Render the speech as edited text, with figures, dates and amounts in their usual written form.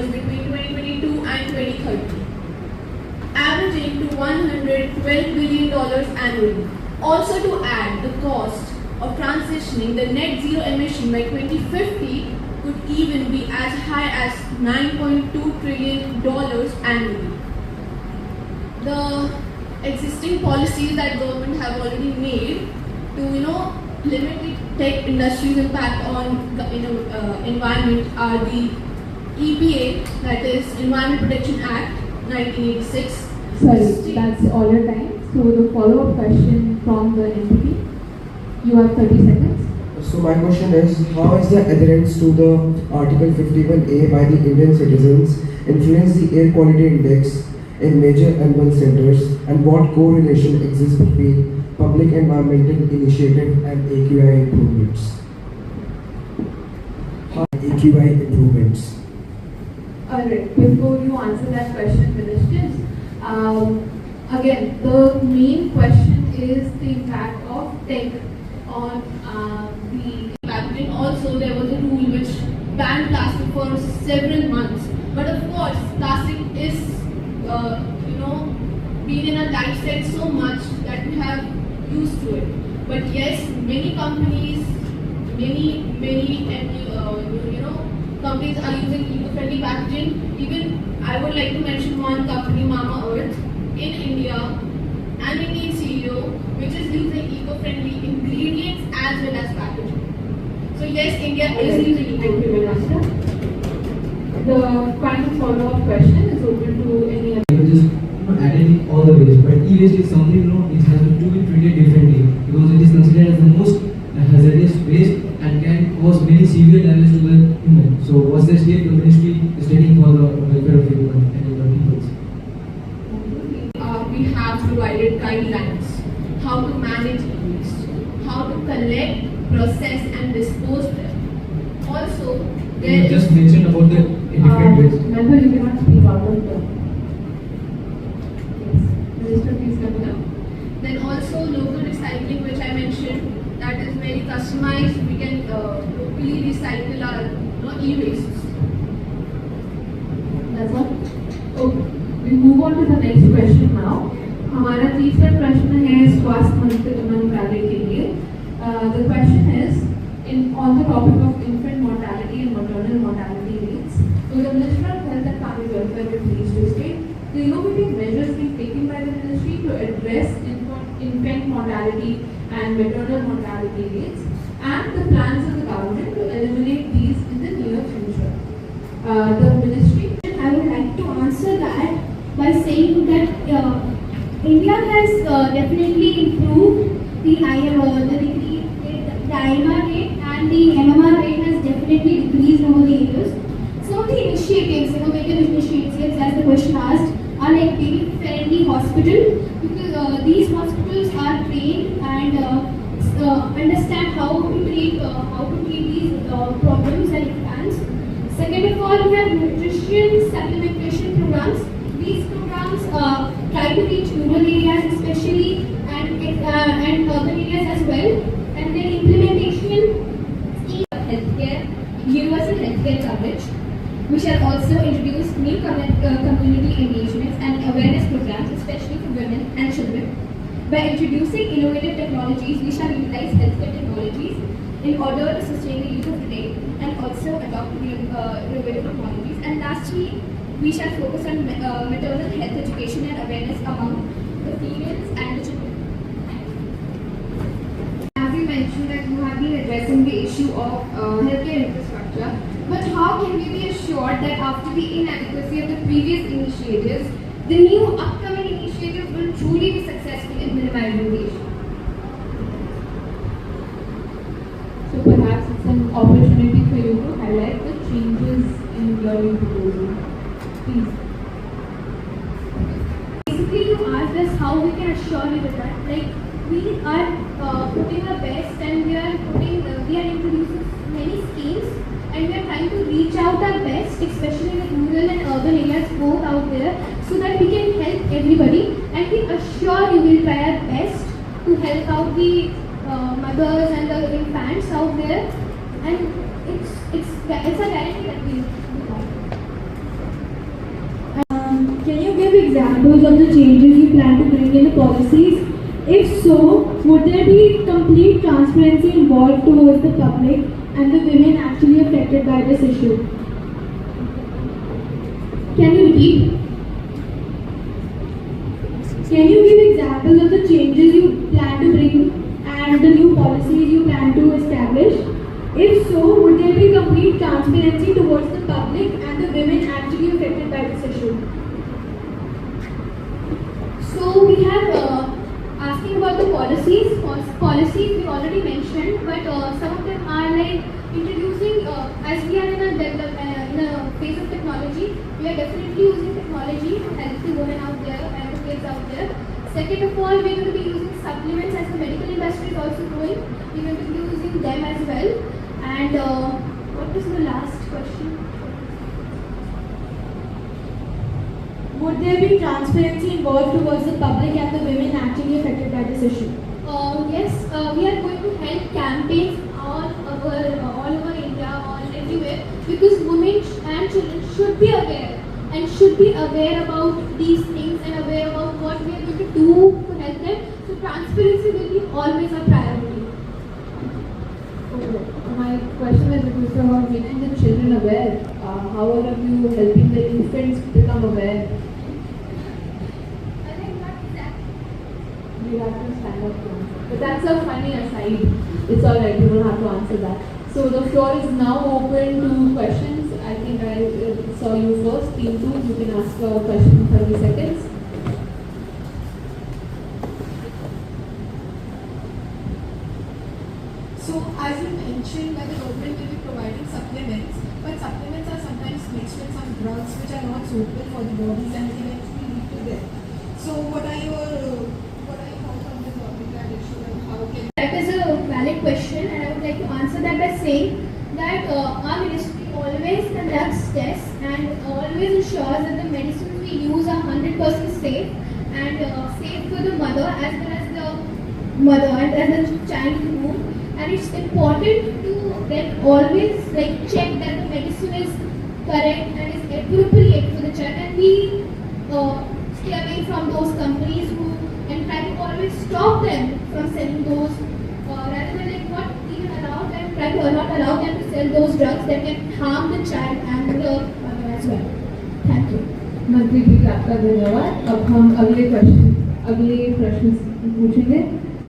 between 2022 and 2030, averaging to $112 billion annually. Also to add, the cost of transitioning the net zero emission by 2050 could even be as high as $9.2 trillion annually. The existing policies that government have already made to limit the tech industry's impact on the environment are the EPA, that is Environment Protection Act 1986. Sorry, that's all your time. So the follow-up question from the entity. You have 30 seconds. So my question is, how is the adherence to the Article 51A by the Indian citizens influence the air quality index in major urban centers, and what correlation exists between public environmental initiative and AQI improvements? AQI improvements. Alright, before you answer that question, ministers, again, the main question is the impact of tech on the packaging. Also, there was a rule which banned plastic for several months. But of course, plastic is, been in our lifestyle so much that we have used to it. But yes, many companies, companies are using eco-friendly packaging. Even I would like to mention one company, Mama Earth, in India, an Indian CEO, which is using eco-friendly ingredients as well as packaging. So yes, India is using eco-friendly. The final follow-up question is open to any other. Just adding all the waste, but e-waste is something it has to be treated differently because it is considered as the most hazardous waste and can cause many severe damage to the human. So, what's the state the ministry is taking for the welfare of human and the people? We have provided guidelines how to manage e-waste, how to collect, process, and dispose them. Also, you just mentioned about the different ways. Member, you cannot speak out of the. Minister, please come down. Then also local recycling, which I mentioned, that is very customized. We can locally recycle our e-waste. That's all. Okay. We move on to the next question now. हमारा तीसरा प्रश्न है स्वास्थ्य मंत्रालय के लिए. The question is on the topic of infant mortality and maternal mortality rates. So the Minister of Health and Family Welfare will please to state the innovative measures being taken by the ministry to address infant mortality and maternal mortality rates, and the plans of the government to eliminate these in the near future. The ministry. I would like to answer that by saying that India has definitely improved the IMR rate, and the MMR rate has definitely decreased over the years. Some of the initiatives, major initiatives, as the question asked, are like baby-friendly hospital, because these hospitals are trained and understand how to treat these problems and infants. Second of all, we have nutrition supplementation programs. These programs try to reach rural areas especially and urban areas as well. And then implementation of healthcare, universal healthcare coverage. We shall also introduce new community engagements and awareness programs, especially for women and children. By introducing innovative technologies, we shall utilize healthcare technologies in order to sustain the youth of today and also adopt innovative technologies. And lastly, we shall focus on maternal health education and awareness among the females and the children. As you mentioned that you have been addressing the issue of healthcare infrastructure, but how can we be assured that after the inadequacy of the previous initiatives, the new upcoming initiatives will truly be successful in minimizing the issue? So perhaps it's an opportunity for you to highlight the changes in your new proposal. Please. Basically, you asked us how we can assure you that, we are putting our best, and we are introducing many schemes, and we are trying to reach out our best, especially in the rural and urban areas both out there, so that we can help everybody, and we assure you will try our best to help out the mothers and the infants out there, and it's a guarantee that we will do that. examples of the changes you plan to bring in the policies? If so, would there be complete transparency involved towards the public and the women actually affected by this issue? Can you repeat? Can you give examples of the changes you plan to bring and the new policies you plan to establish? If so, would there be complete transparency towards the public and the women actually affected by this issue? So we have asking about the policies. Policies we already mentioned, but some of them are like introducing. As we are in a phase of technology, we are definitely using technology to help the women out there and the kids out there. Second of all, we're going to be using supplements as the medical industry is also growing. We're going to be using them as well. And what was the last question? Would there be transparency involved towards the public and the women actually affected by this issue? Yes, we are going to help campaigns all over India, all everywhere, because women and children should be aware about these things and aware about what we are going to do to help them. So transparency will be always a priority. My question is about making the children aware. How are you helping the infants become aware? You have to stand up to answer. But that's a funny aside. It's alright, you don't have to answer that. So the floor is now open to questions. I think I saw you first. Team 2, you can ask a question in 30 seconds. So, as you mentioned, that the government will be providing supplements, but supplements are sometimes mixed with some drugs which are not suitable for the bodies and eventually lead to death. So, what are your thoughts on this topic, that issue, and how can? That is a valid question, and I would like to answer that by saying that our ministry always conducts tests and always ensures that the medicines we use are 100% safe and safe for the mother as well as the child in the womb. And it's important to always check that the medicine is correct and is appropriate for the child, and we stay away from those companies and try to always stop them from selling those, rather than not even allow them, try to not allow them to sell those drugs that can harm the child and the mother as well. Thank you. मंत्री जी आपका धन्यवाद. अब हम अगले प्रश्न पूछेंगे.